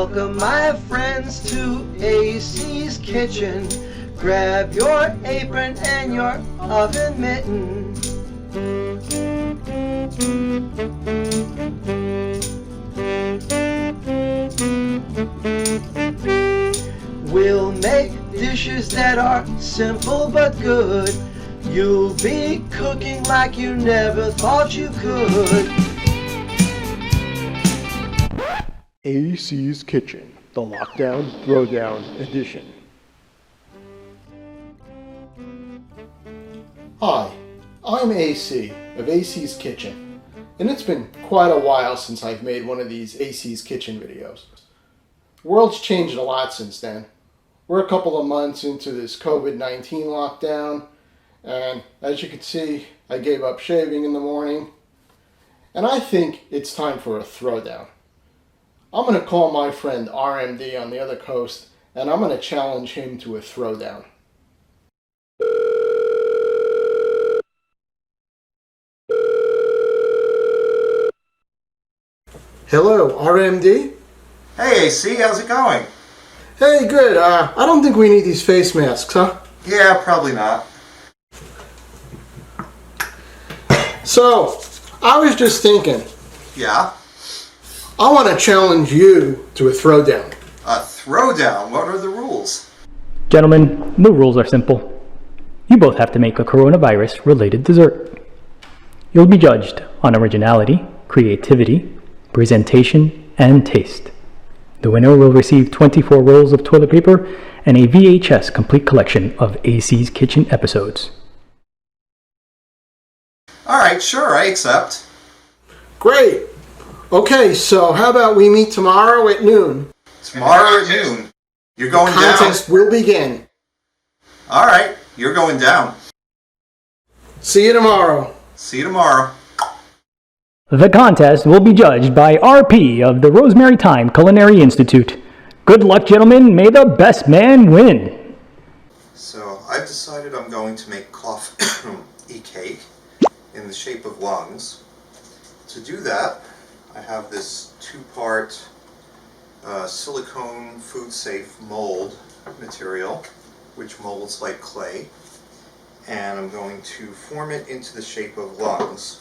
Welcome my friends to AC's Kitchen. Grab your apron and your oven mitten. We'll make dishes that are simple but good. You'll be cooking like you never thought you could. AC's Kitchen, the Lockdown Throwdown Edition. Hi, I'm AC of AC's Kitchen, and it's been quite a while since I've made one of these AC's Kitchen videos. The world's changed a lot since then. We're a couple of months into this COVID-19 lockdown, and as you can see, I gave up shaving in the morning, and I think it's time for a throwdown. I'm going to call my friend RMD on the other coast, and I'm going to challenge him to a throwdown. Hello, RMD? Hey AC, how's it going? Hey, good. I don't think we need these face masks, huh? Yeah, probably not. So, I was just thinking, Yeah? I want to challenge you to a throwdown. A throwdown? What are the rules? Gentlemen, the rules are simple. You both have to make a coronavirus-related dessert. You'll be judged on originality, creativity, presentation, and taste. The winner will receive 24 rolls of toilet paper and a VHS complete collection of AC's Kitchen episodes. Alright, sure, I accept. Great. Okay, so how about we meet tomorrow at noon? Tomorrow at noon. You're going down? Contest will begin. Alright, you're going down. See you tomorrow. See you tomorrow. The contest will be judged by RP of the Rosemary Thyme Culinary Institute. Good luck, gentlemen. May the best man win. So, I've decided I'm going to make a cake in the shape of lungs. To do that, I have this two-part silicone food-safe mold material, which molds like clay, and I'm going to form it into the shape of lungs.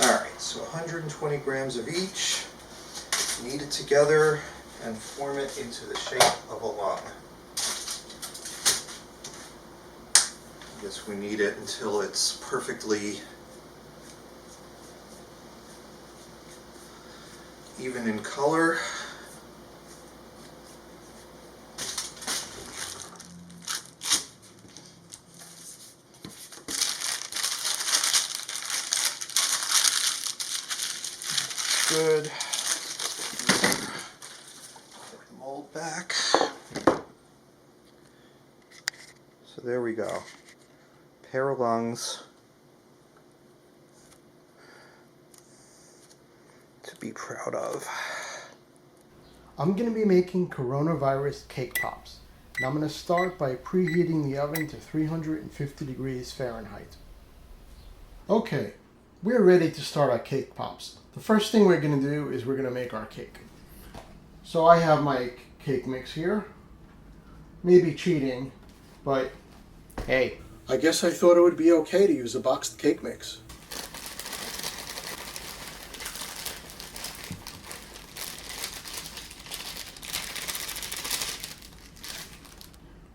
Alright, so 120 grams of each, knead it together and form it into the shape of a lung. I guess we knead it until it's perfectly even in color. Good. Put the mold back. So there we go. Pair of lungs. To be proud of. I'm going to be making coronavirus cake pops. And I'm going to start by preheating the oven to 350 degrees Fahrenheit. Okay, we're ready to start our cake pops. The first thing we're going to do is we're going to make our cake. So I have my cake mix here. Maybe cheating, but hey, I guess I thought it would be okay to use a boxed cake mix.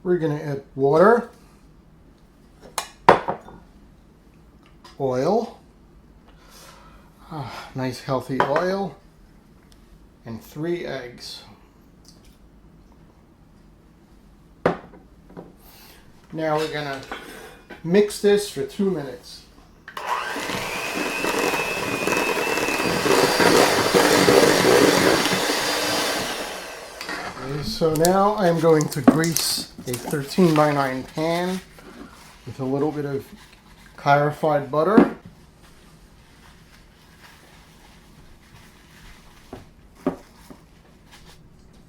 We're going to add water, oil, nice healthy oil, and 3 eggs. Now we're going to mix this for 2 minutes. Okay, so now I'm going to grease a 13x9 pan with a little bit of clarified butter.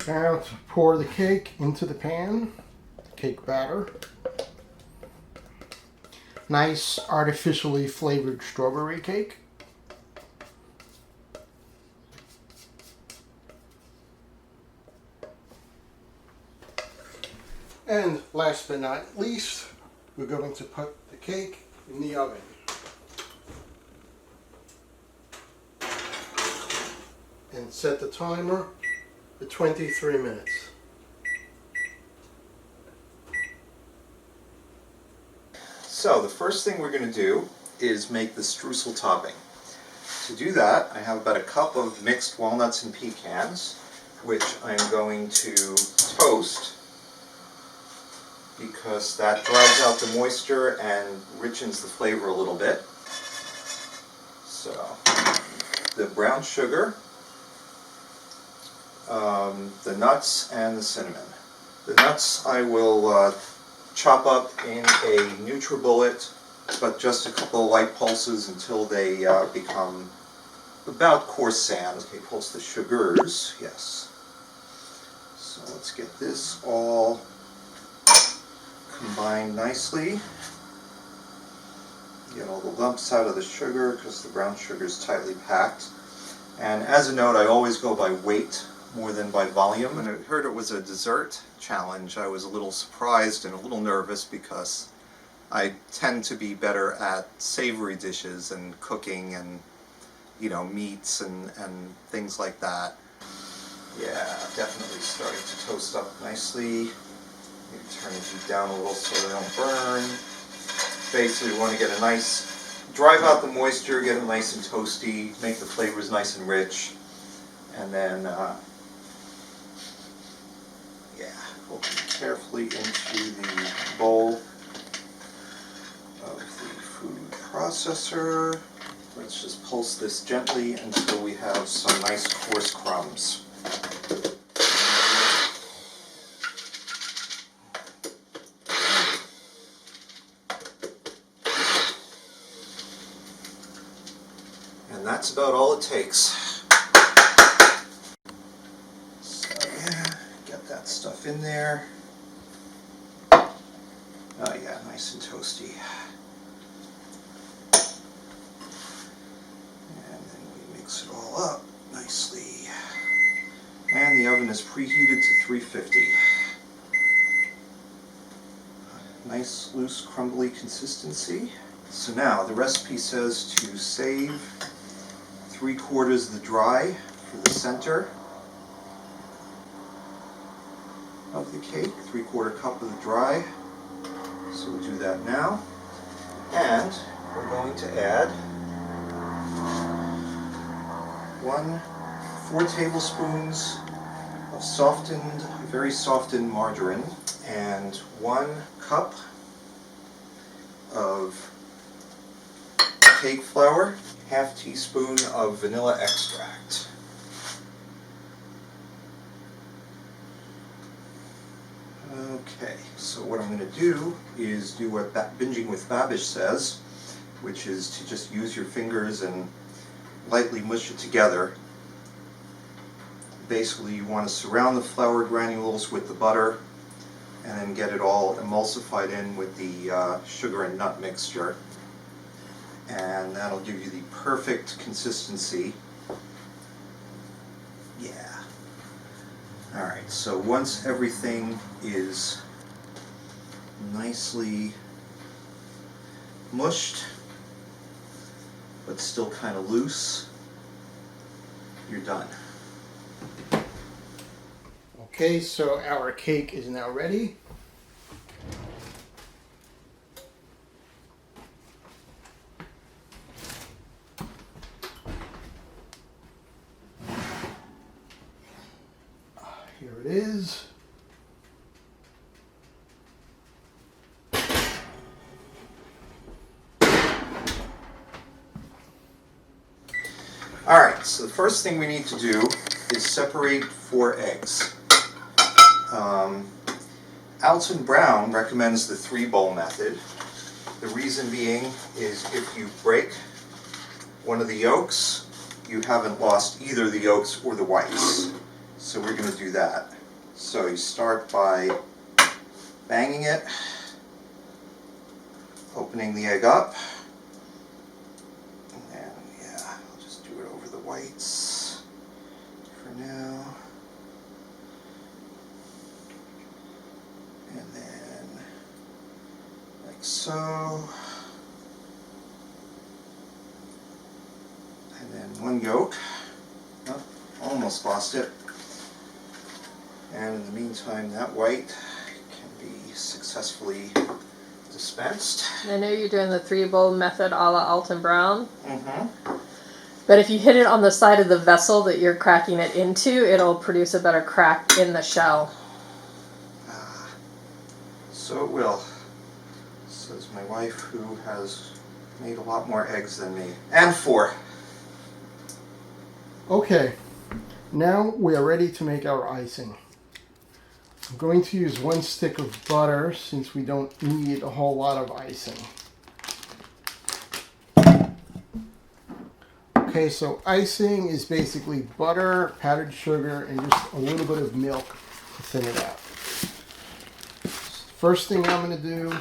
Now to pour the cake into the pan, cake batter. Nice artificially flavored strawberry cake. And last but not least, we're going to put the cake in the oven. And set the timer for 23 minutes. So the first thing we're going to do is make the streusel topping. To do that, I have about a cup of mixed walnuts and pecans, which I'm going to toast because that dries out the moisture and richens the flavor a little bit. So the brown sugar, the nuts, and the cinnamon. The nuts I will chop up in a NutriBullet, but just a couple of light pulses until they become about coarse sand. Okay, pulse the sugars, yes. So let's get this all combined nicely. Get all the lumps out of the sugar because the brown sugar is tightly packed. And as a note, I always go by weight more than by volume. When I heard it was a dessert challenge, I was a little surprised and a little nervous because I tend to be better at savory dishes and cooking and, you know, meats and things like that. Yeah, definitely starting to toast up nicely. Maybe turn the heat down a little so they don't burn. Basically, we want to get a nice, drive out the moisture, get it nice and toasty, make the flavors nice and rich, and then open carefully into the bowl of the food processor. Let's just pulse this gently until we have some nice coarse crumbs. And that's about all it takes. Stuff in there. Oh yeah, nice and toasty. And then we mix it all up nicely. And the oven is preheated to 350. Nice, loose, crumbly consistency. So now the recipe says to save 3/4 the dry for the center of the cake, 3/4 cup of the dry. So we'll do that now. And we're going to add 4 tablespoons of softened, very softened margarine, and 1 cup of cake flour, 1/2 teaspoon of vanilla extract. Okay, so what I'm going to do is do what Binging with Babish says, which is to just use your fingers and lightly mush it together. Basically, you want to surround the flour granules with the butter and then get it all emulsified in with the sugar and nut mixture. And that'll give you the perfect consistency. Yeah. Alright, so once everything is nicely mushed, but still kind of loose, you're done. Okay, so our cake is now ready. Here it is. Alright, so the first thing we need to do is separate 4 eggs. Alton Brown recommends the 3-bowl method. The reason being is if you break one of the yolks, you haven't lost either the yolks or the whites. So we're going to do that. So you start by banging it, opening the egg up, and yeah, I'll just do it over the whites for now. And then so. And then one yolk. Oh, almost lost it. And in the meantime, that white can be successfully dispensed. I know you're doing the 3-bowl method a la Alton Brown. Mm-hmm. But if you hit it on the side of the vessel that you're cracking it into, it'll produce a better crack in the shell. So it will. Says my wife, who has made a lot more eggs than me. And 4. Okay, now we are ready to make our icing. I'm going to use 1 stick of butter since we don't need a whole lot of icing. Okay, so icing is basically butter, powdered sugar, and just a little bit of milk to thin it out. First thing I'm going to do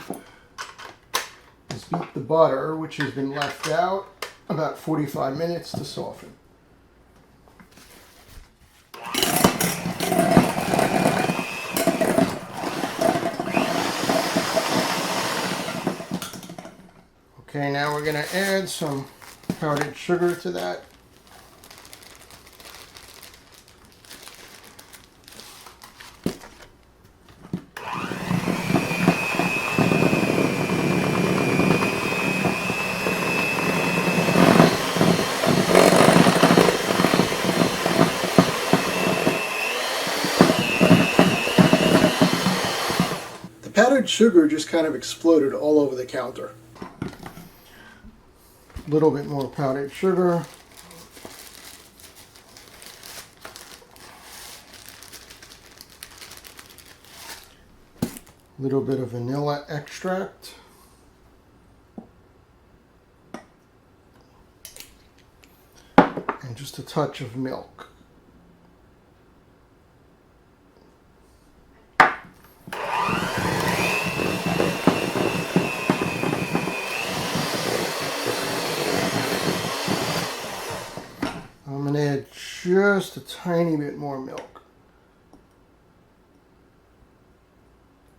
is beat the butter, which has been left out about 45 minutes to soften. Okay, now we're going to add some powdered sugar to that. The powdered sugar just kind of exploded all over the counter. A little bit more powdered sugar. A little bit of vanilla extract. And just a touch of milk. I'm going to add just a tiny bit more milk.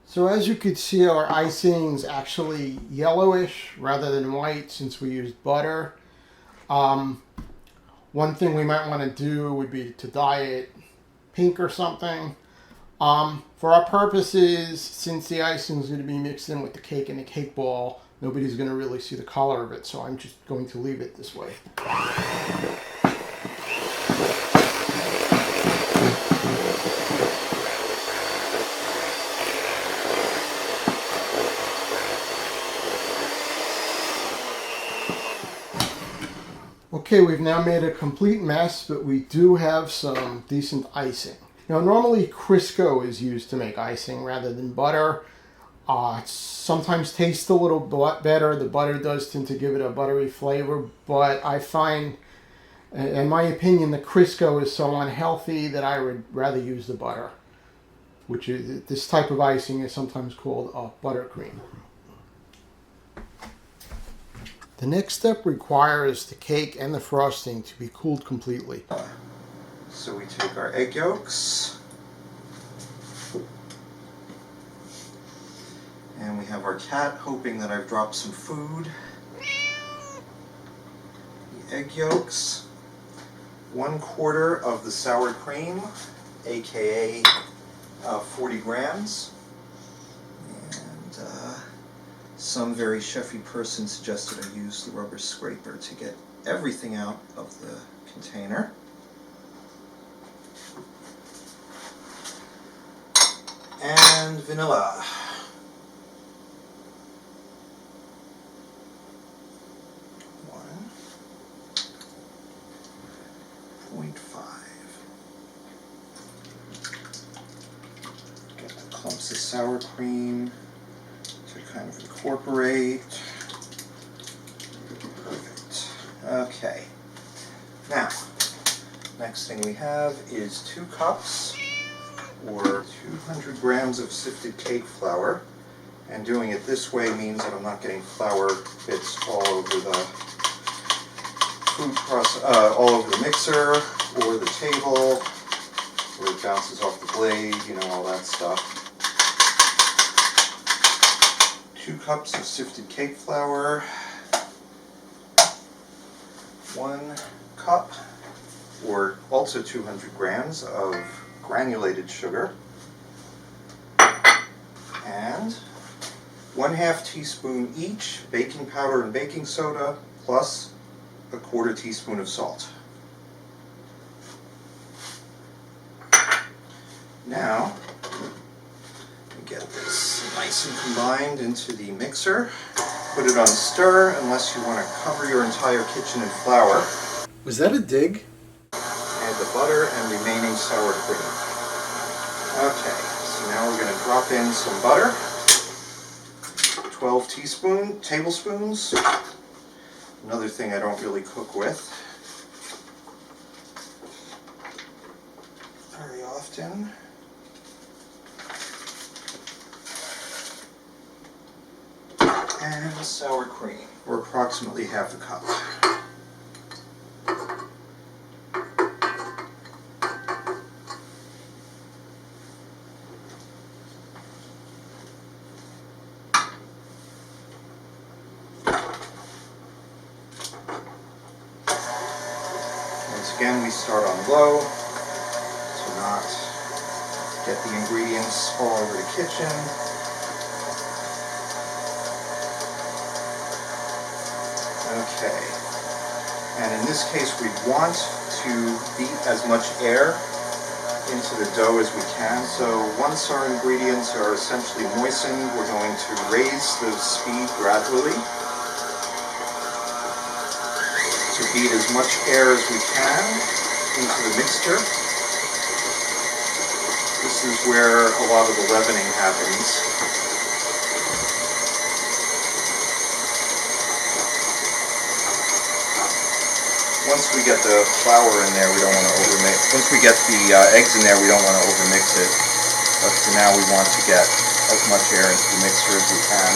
So as you can see, our icing is actually yellowish rather than white since we used butter. One thing we might want to do would be to dye it pink or something. For our purposes, since the icing is going to be mixed in with the cake and the cake ball, nobody's going to really see the color of it, so I'm just going to leave it this way. Okay, we've now made a complete mess, but we do have some decent icing. Now, normally Crisco is used to make icing rather than butter. It sometimes tastes a little better. The butter does tend to give it a buttery flavor, but I find, in my opinion, the Crisco is so unhealthy that I would rather use the butter, which is, this type of icing is sometimes called buttercream. The next step requires the cake and the frosting to be cooled completely. So we take our egg yolks, and we have our cat hoping that I've dropped some food. The egg yolks, 1/4 of the sour cream, aka 40 grams. And some very chefy person suggested I use the rubber scraper to get everything out of the container. And vanilla. One. 0.5. Get the clumps of sour cream to kind of incorporate. Perfect. Okay. Now, next thing we have is 2 cups or 200 grams of sifted cake flour. And doing it this way means that I'm not getting flour bits all over the food process, all over the mixer or the table, where it bounces off the blade, you know, all that stuff. 2 2 cups of sifted cake flour, 1 cup, or also 200 grams of granulated sugar, and 1/2 teaspoon each baking powder and baking soda, plus 1/4 teaspoon of salt. Now, we get this nice and combined into the mixer. Put it on stir unless you want to cover your entire kitchen in flour. Was that a dig? Add the butter and remaining sour cream. Okay, so now we're going to drop in some butter. 12 tablespoons. Another thing I don't really cook with very often. And sour cream, or approximately 1/2 cup. Once again, we start on low to not get the ingredients all over the kitchen. Okay, and in this case we want to beat as much air into the dough as we can. So once our ingredients are essentially moistened, we're going to raise the speed gradually to beat as much air as we can into the mixture. This is where a lot of the leavening happens. Once we get the flour in there, we don't want to overmix. Once we get the eggs in there, we don't want to overmix it. But for now, we want to get as much air into the mixture as we can.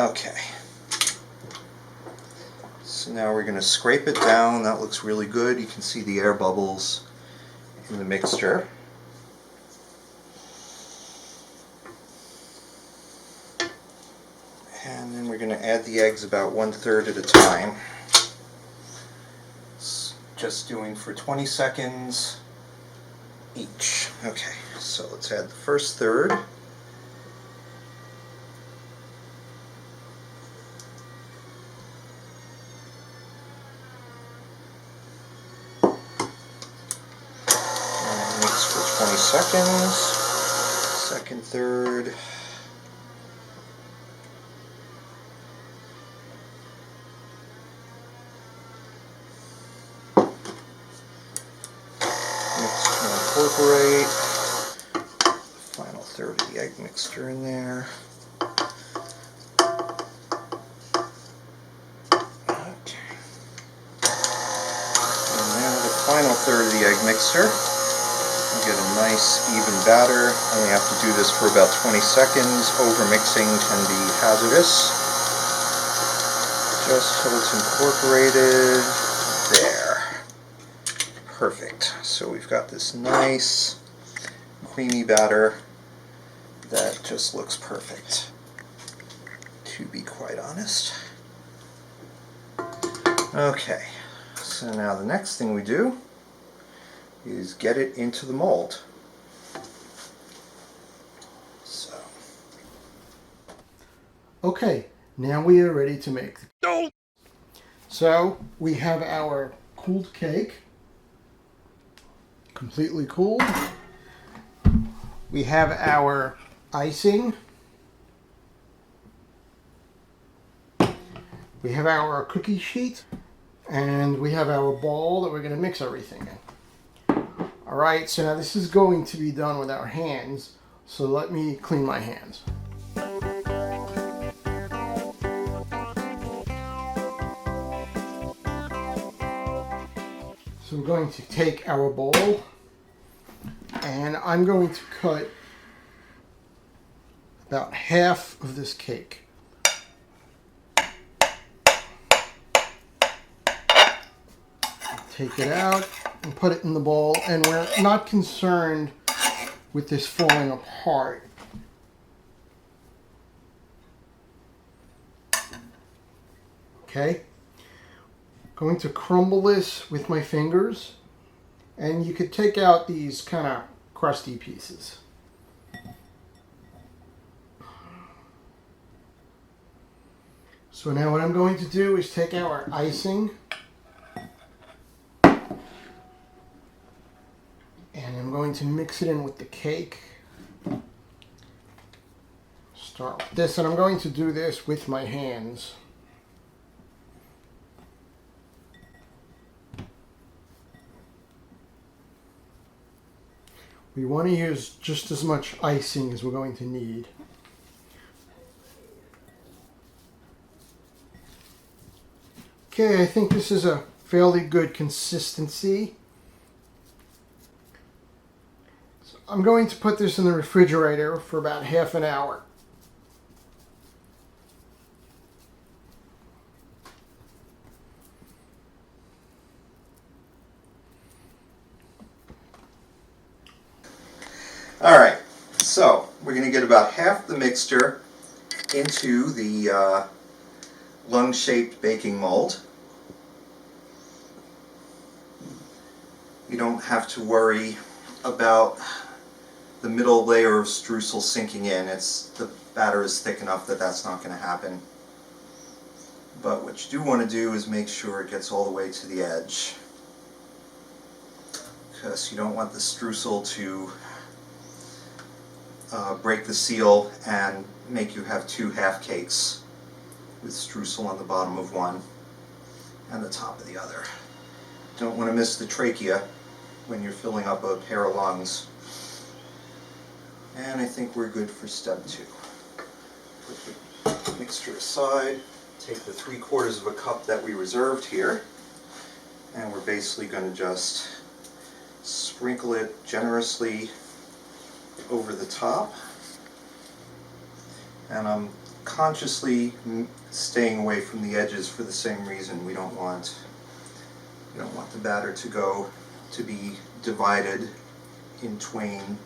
Okay. So now we're going to scrape it down. That looks really good. You can see the air bubbles in the mixture. And then we're going to add the eggs about 1/3 at a time. It's just doing for 20 seconds each. Okay, so let's add the first third. And mix for 20 seconds. Second third. Incorporate the final third of the egg mixture in there. Okay. And now the final third of the egg mixture. You get a nice even batter. Only have to do this for about 20 seconds. Over-mixing can be hazardous. Just so it's incorporated. There. Perfect. So we've got this nice creamy batter that just looks perfect, to be quite honest. Okay, so now the next thing we do is get it into the mold. So. Okay, now we are ready to make. So we have our cooled cake. Completely cooled. We have our icing. We have our cookie sheet. And we have our bowl that we're going to mix everything in. Alright, so now this is going to be done with our hands. So let me clean my hands. So we're going to take our bowl and I'm going to cut about half of this cake. Take it out and put it in the bowl, and we're not concerned with this falling apart. Okay, going to crumble this with my fingers, and you could take out these kind of crusty pieces. So now what I'm going to do is take our icing, and I'm going to mix it in with the cake. Start with this, and I'm going to do this with my hands. We want to use just as much icing as we're going to need. Okay, I think this is a fairly good consistency. So I'm going to put this in the refrigerator for about half an hour. Alright, so we're going to get about half the mixture into the lung-shaped baking mold. You don't have to worry about the middle layer of streusel sinking in. The batter is thick enough that that's not going to happen. But what you do want to do is make sure it gets all the way to the edge, because you don't want the streusel to break the seal and make you have two half cakes with streusel on the bottom of one and the top of the other. Don't want to miss the trachea when you're filling up a pair of lungs. And I think we're good for step 2. Put the mixture aside, take the 3/4 cup that we reserved here, and we're basically going to just sprinkle it generously over the top. And I'm consciously staying away from the edges for the same reason. We don't want the batter to be divided in twain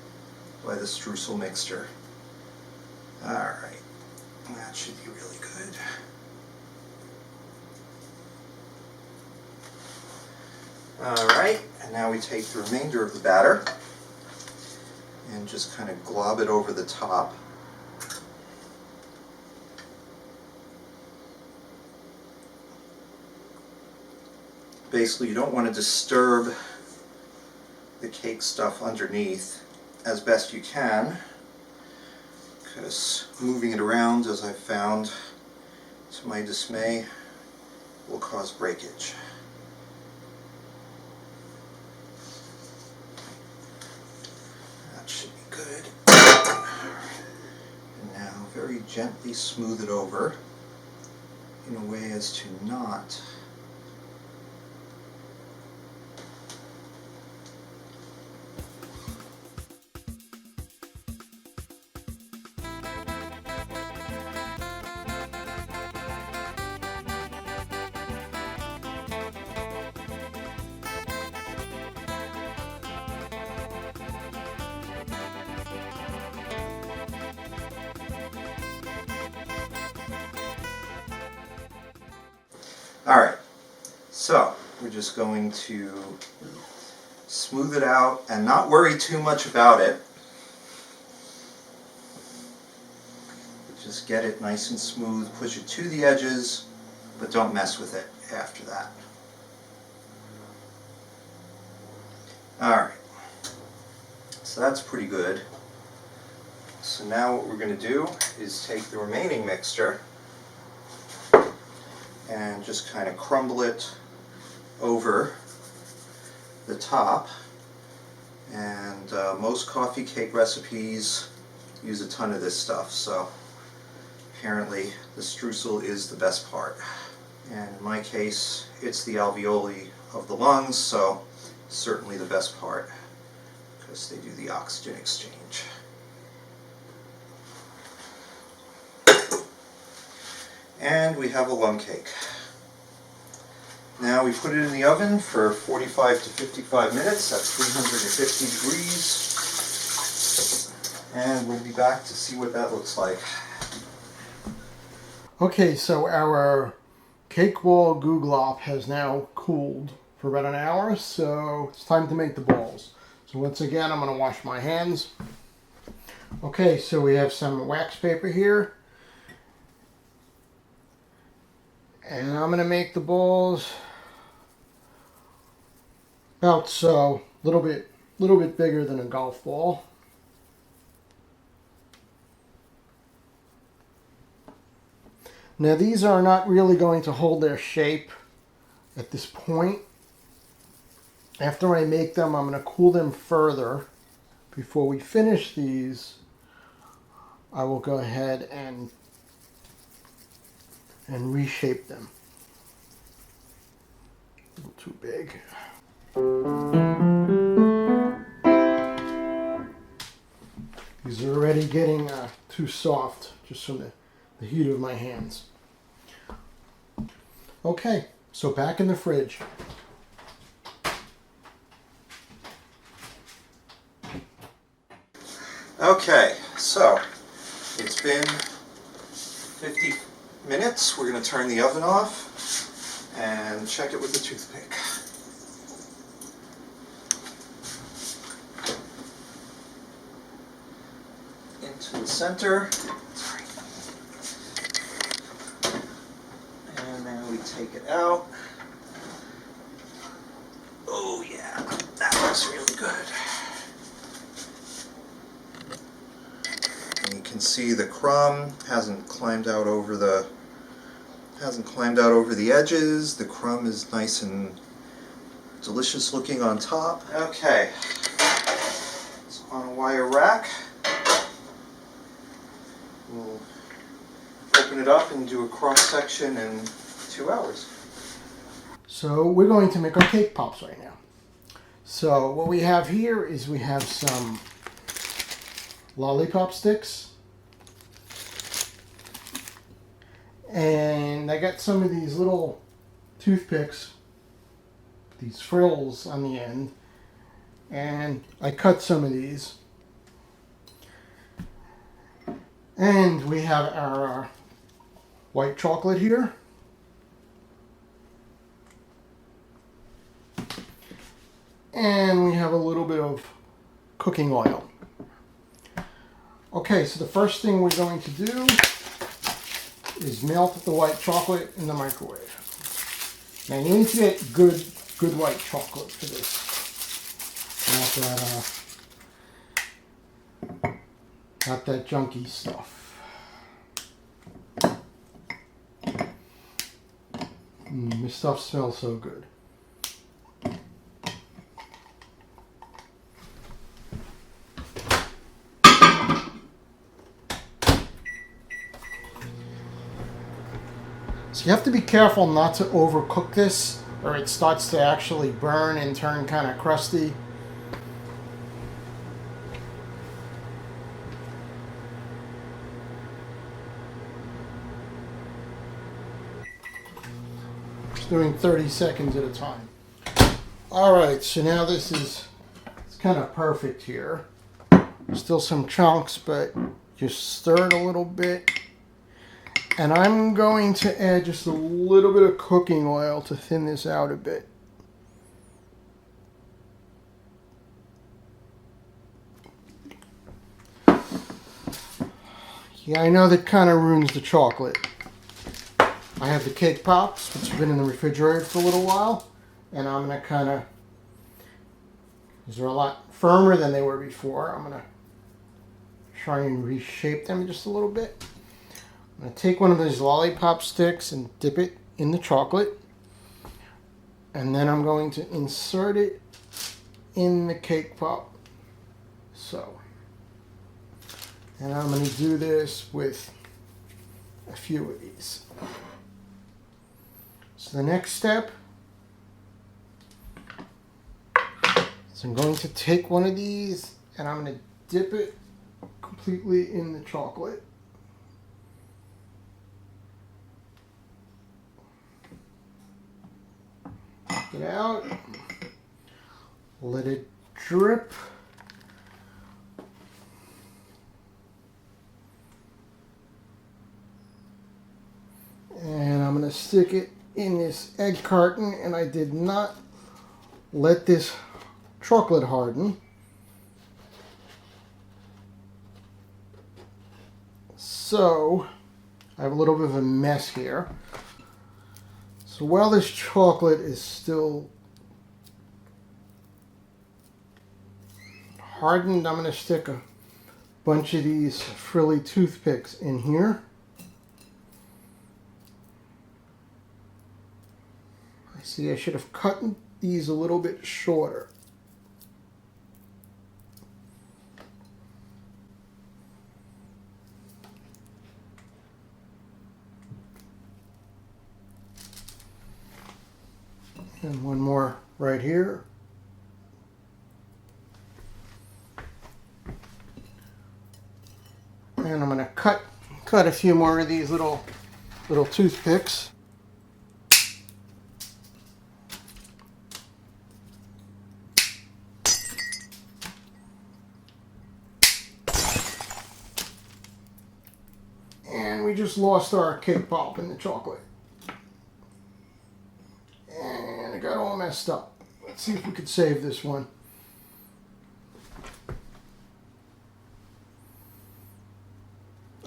by the streusel mixture. Alright, that should be really good. Alright, and now we take the remainder of the batter and just kind of glob it over the top. Basically, you don't want to disturb the cake stuff underneath as best you can, because moving it around, as I've found to my dismay, will cause breakage. That should be good. And now very gently smooth it over in a way as to not Alright, so we're just going to smooth it out and not worry too much about it. Just get it nice and smooth, push it to the edges, but don't mess with it after that. Alright, so that's pretty good. So now what we're going to do is take the remaining mixture and just kind of crumble it over the top. And most coffee cake recipes use a ton of this stuff, so apparently the streusel is the best part. And in my case, it's the alveoli of the lungs, so certainly the best part, because they do the oxygen exchange. And we have a lung cake. Now we put it in the oven for 45 to 55 minutes at 350 degrees. and we'll be back to see what that looks like. Okay, so our cake wall goo glop has now cooled for about an hour, so it's time to make the balls. So once again, I'm going to wash my hands. Okay, so we have some wax paper here. And I'm going to make the balls about so, a little bit bigger than a golf ball. Now these are not really going to hold their shape at this point. After I make them, I'm going to cool them further. Before we finish these, I will go ahead and reshape them. A little too big. These are already getting too soft just from the heat of my hands. Okay, so back in the fridge. Okay, so it's been 50 minutes. We're going to turn the oven off and check it with a toothpick. Into the center. And then we take it out. Oh yeah, that looks really good. And you can see the crumb hasn't climbed out over the edges. The crumb is nice and delicious looking on top. Okay, so on a wire rack, we'll open it up and do a cross section in 2 hours. So we're going to make our cake pops right now. So what we have here is we have some lollipop sticks. And I got some of these little toothpicks, these frills on the end. And I cut some of these. And we have our white chocolate here. And we have a little bit of cooking oil. Okay, so the first thing we're going to do is melt the white chocolate in the microwave. Now you need to get good white chocolate for this. Not that junky stuff. This stuff smells so good. So you have to be careful not to overcook this, or it starts to actually burn and turn kind of crusty. Just doing 30 seconds at a time. Alright, so now it's kind of perfect here. Still some chunks, but just stir it a little bit. And I'm going to add just a little bit of cooking oil to thin this out a bit. Yeah, I know that kind of ruins the chocolate. I have the cake pops, which have been in the refrigerator for a little while. And I'm going to kind of, these are a lot firmer than they were before. I'm going to try and reshape them just a little bit. I'm going to take one of these lollipop sticks and dip it in the chocolate. And then I'm going to insert it in the cake pop. So. And I'm going to do this with a few of these. So the next step is I'm going to take one of these and I'm going to dip it completely in the chocolate. It out, let it drip, stick it in this egg carton, and I did not let this chocolate harden. So I have a little bit of a mess here. So while this chocolate is still hardened, I'm going to stick a bunch of these frilly toothpicks in here. I see I should have cut these a little bit shorter. And one more right here. And I'm going to cut a few more of these little toothpicks. And we just lost our cake pop in the chocolate. And it got all messed up. Let's see if we could save this one.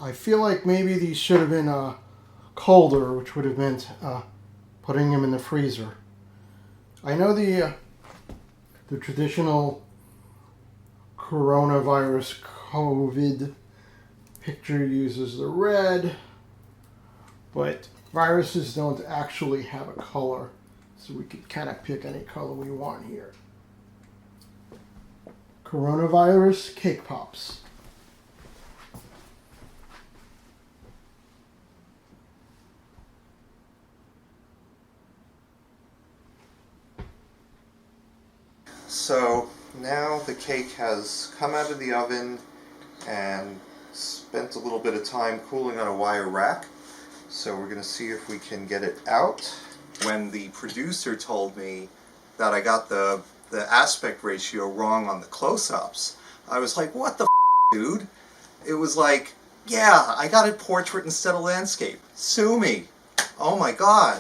I feel like maybe these should have been colder, which would have meant putting them in the freezer. I know the traditional coronavirus COVID picture uses the red, but viruses don't actually have a color, so we could kind of pick any color we want here. Coronavirus cake pops. So now the cake has come out of the oven and spent a little bit of time cooling on a wire rack. So we're going to see if we can get it out. When the producer told me that I got the aspect ratio wrong on the close-ups, I was like, what the dude? It was like, yeah, I got it portrait instead of landscape. Sue me. Oh my god.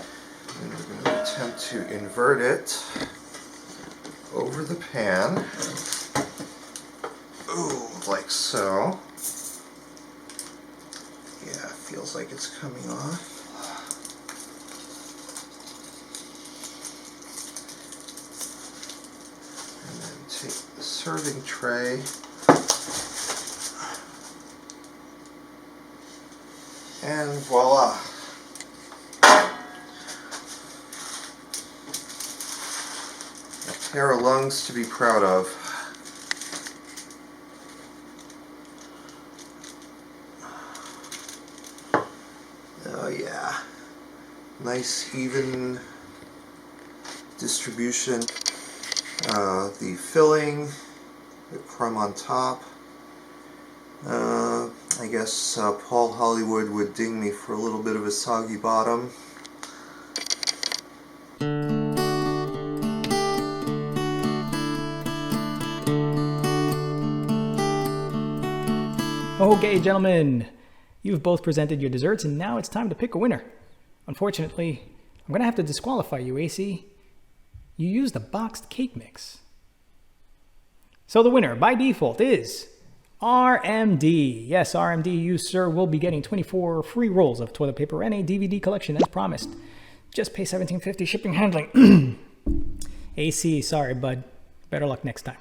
And we're going to attempt to invert it over the pan. Ooh, like so. Yeah, feels like it's coming off. And then take the serving tray. And voila. A pair of lungs to be proud of. Oh yeah. Nice even distribution. The filling, the crumb on top. I guess Paul Hollywood would ding me for a little bit of a soggy bottom. Okay, gentlemen, you've both presented your desserts, and now it's time to pick a winner. Unfortunately, I'm going to have to disqualify you, AC. You used a boxed cake mix. So the winner, by default, is RMD. Yes, RMD, you, sir, will be getting 24 free rolls of toilet paper and a DVD collection as promised. Just pay $17.50 shipping handling. AC, sorry, bud. Better luck next time.